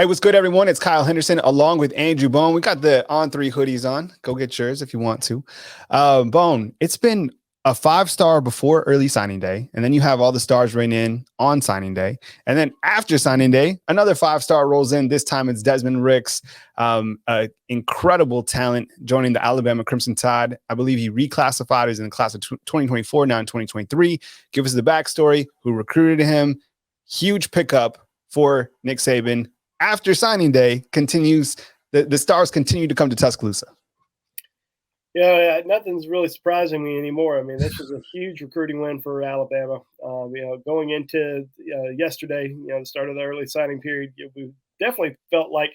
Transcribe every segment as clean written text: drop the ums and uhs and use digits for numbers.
Hey, what's good, everyone? It's Kyle Henderson along with Andrew Bone. We got the On Three hoodies on. Go get yours if you want to. Bone, it's been a 5-star before early signing day, and then you have all the stars rain in on signing day. And then after signing day, another 5-star rolls in. This time it's Desmond Ricks, incredible talent joining the Alabama Crimson Tide. I believe he reclassified as in the class of 2024, now in 2023. Give us the backstory, who recruited him. Huge pickup for Nick Saban. After signing day, the stars continue to come to Tuscaloosa. Yeah, nothing's really surprising me anymore. I mean, this was a huge recruiting win for Alabama. Going into yesterday, the start of the early signing period, we definitely felt like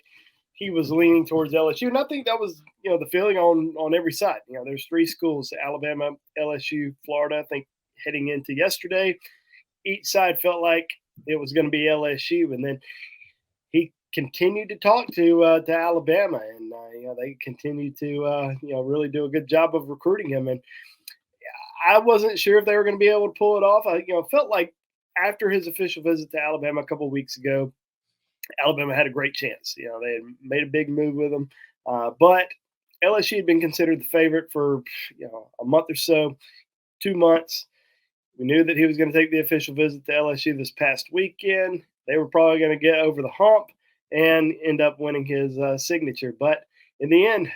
he was leaning towards LSU, and I think that was the feeling on every side. There's three schools: Alabama, LSU, Florida. I think heading into yesterday, each side felt like it was going to be LSU, and then he continued to talk to Alabama, and they continued to really do a good job of recruiting him. And I wasn't sure if they were going to be able to pull it off. I felt like after his official visit to Alabama a couple of weeks ago, Alabama had a great chance. They had made a big move with him, but LSU had been considered the favorite for a month or so, 2 months. We knew that he was going to take the official visit to LSU this past weekend. They were probably going to get over the hump and end up winning his signature. But in the end,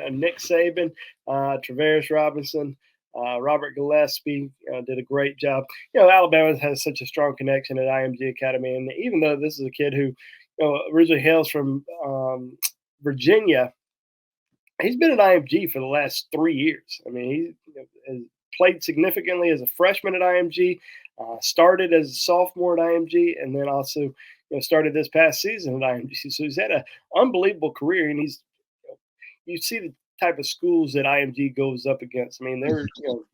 Nick Saban, Travaris Robinson, Robert Gillespie did a great job. Alabama has such a strong connection at IMG Academy. And even though this is a kid who originally hails from Virginia, he's been at IMG for the last 3 years. I mean, he played significantly as a freshman at IMG, started as a sophomore at IMG, and then also started this past season at IMG. So he's had an unbelievable career, and you see the type of schools that IMG goes up against. I mean, they're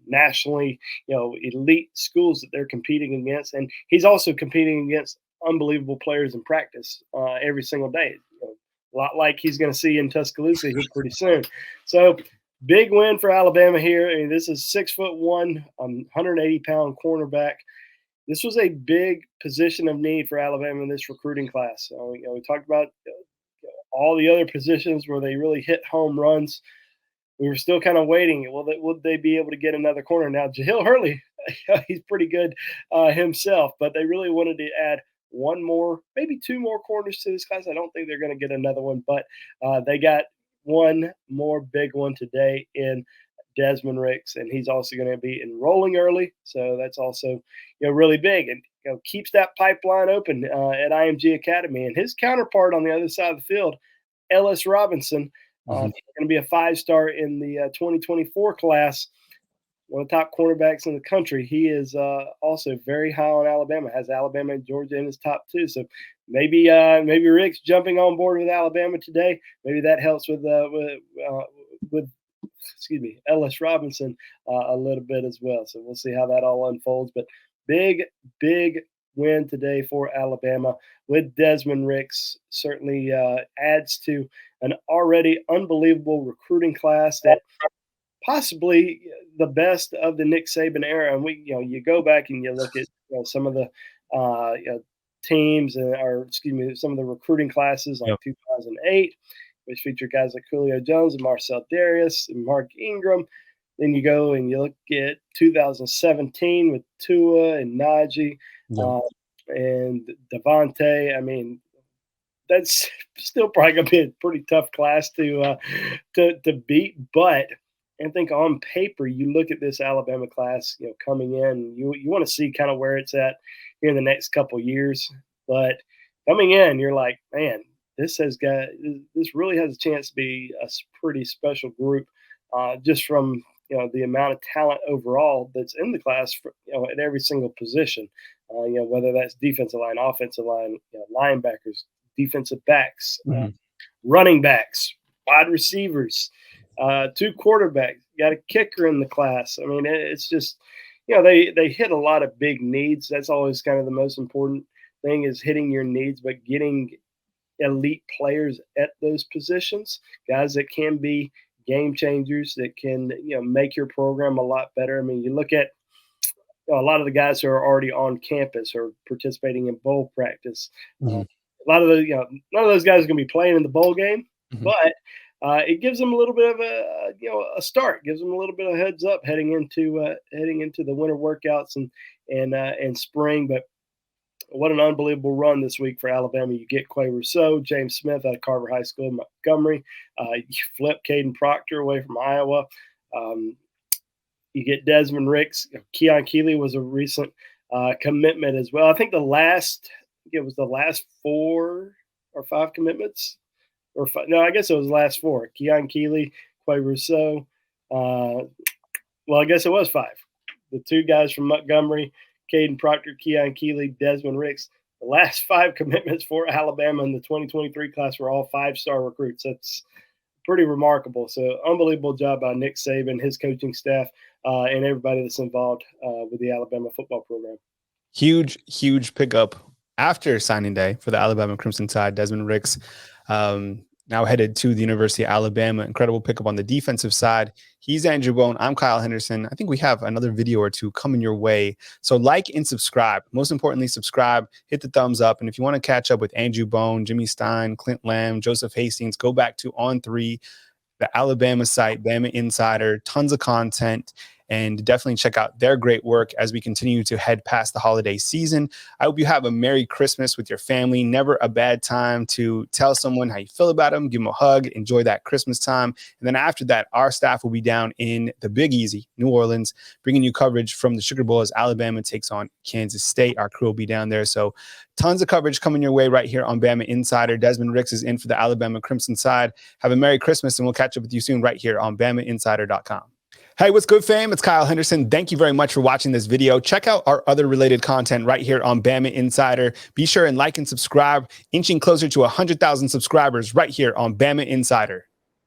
nationally elite schools that they're competing against, and he's also competing against unbelievable players in practice every single day. A lot like he's going to see in Tuscaloosa here pretty soon. So big win for Alabama here. I mean, this is 6'1", 180-pound cornerback. This was a big position of need for Alabama in this recruiting class. So, we talked about all the other positions where they really hit home runs. We were still kind of waiting. Would they be able to get another corner? Now, Jahil Hurley, he's pretty good himself, but they really wanted to add one more, maybe two more corners to this class. I don't think they're going to get another one, but they got one more big one today in Desmond Ricks, and he's also going to be enrolling early. So that's also really big, and keeps that pipeline open at IMG Academy. And his counterpart on the other side of the field, Ellis Robinson, going to be a 5-star in the 2024 class. One of the top cornerbacks in the country. He is also very high on Alabama. Has Alabama and Georgia in his top 2. So maybe Rick's jumping on board with Alabama today. Maybe that helps with Ellis Robinson a little bit as well. So we'll see how that all unfolds. But big win today for Alabama with Desmond Ricks. Certainly adds to an already unbelievable recruiting class that possibly the best of the Nick Saban era. And you go back and you look at some of the teams, some of the recruiting classes like 2008, which featured guys like Julio Jones and Marcel Darius and Mark Ingram. Then you go and you look at 2017 with Tua and Najee and Devontae. I mean, that's still probably going to be a pretty tough class to beat, but I think on paper, you look at this Alabama class, coming in, you want to see kind of where it's at here in the next couple of years. But coming in, you're like, man, this really has a chance to be a pretty special group, just from the amount of talent overall that's in the class, at every single position. Whether that's defensive line, offensive line, linebackers, defensive backs, running backs, wide receivers. 2 quarterbacks, got a kicker in the class. I mean, it's just, they hit a lot of big needs. That's always kind of the most important thing, is hitting your needs, but getting elite players at those positions, guys that can be game changers, that can, make your program a lot better. I mean, you look at a lot of the guys who are already on campus or participating in bowl practice. a lot of the none of those guys are going to be playing in the bowl game, Mhm. but it gives them a little bit of a start, gives them a little bit of heads up heading into the winter workouts and spring. But what an unbelievable run this week for Alabama. You get Quay Rousseau, James Smith out of Carver High School in Montgomery. You flip Caden Proctor away from Iowa. Um, you get Desmond Ricks. Keon Keeley was a recent commitment as well. I think it was the last 4 or 5 commitments. No, I guess it was the last 4. Keon Keeley, Quay Rousseau. Well, I guess it was 5. The 2 guys from Montgomery, Caden Proctor, Keon Keeley, Desmond Ricks. The last 5 commitments for Alabama in the 2023 class were all 5-star recruits. That's pretty remarkable. So unbelievable job by Nick Saban, his coaching staff, and everybody that's involved with the Alabama football program. Huge pickup after signing day for the Alabama Crimson Tide. Desmond Ricks, now headed to the University of Alabama. Incredible pickup on the defensive side. He's Andrew Bone. I'm Kyle Henderson. I think we have another video or 2 coming your way. So like and subscribe. Most importantly, subscribe, hit the thumbs up. And if you want to catch up with Andrew Bone, Jimmy Stein, Clint Lamb, Joseph Hastings, go back to On3, the Alabama site, Bama Insider, tons of content, and definitely check out their great work as we continue to head past the holiday season. I hope you have a Merry Christmas with your family. Never a bad time to tell someone how you feel about them, give them a hug, enjoy that Christmas time. And then after that, our staff will be down in the Big Easy, New Orleans, bringing you coverage from the Sugar Bowl as Alabama takes on Kansas State. Our crew will be down there. So tons of coverage coming your way right here on Bama Insider. Desmond Ricks is in for the Alabama Crimson Tide. Have a Merry Christmas, and we'll catch up with you soon right here on BamaInsider.com. Hey, what's good, fam? It's Kyle Henderson. Thank you very much for watching this video. Check out our other related content right here on Bama Insider. Be sure and like and subscribe, inching closer to 100,000 subscribers right here on Bama Insider.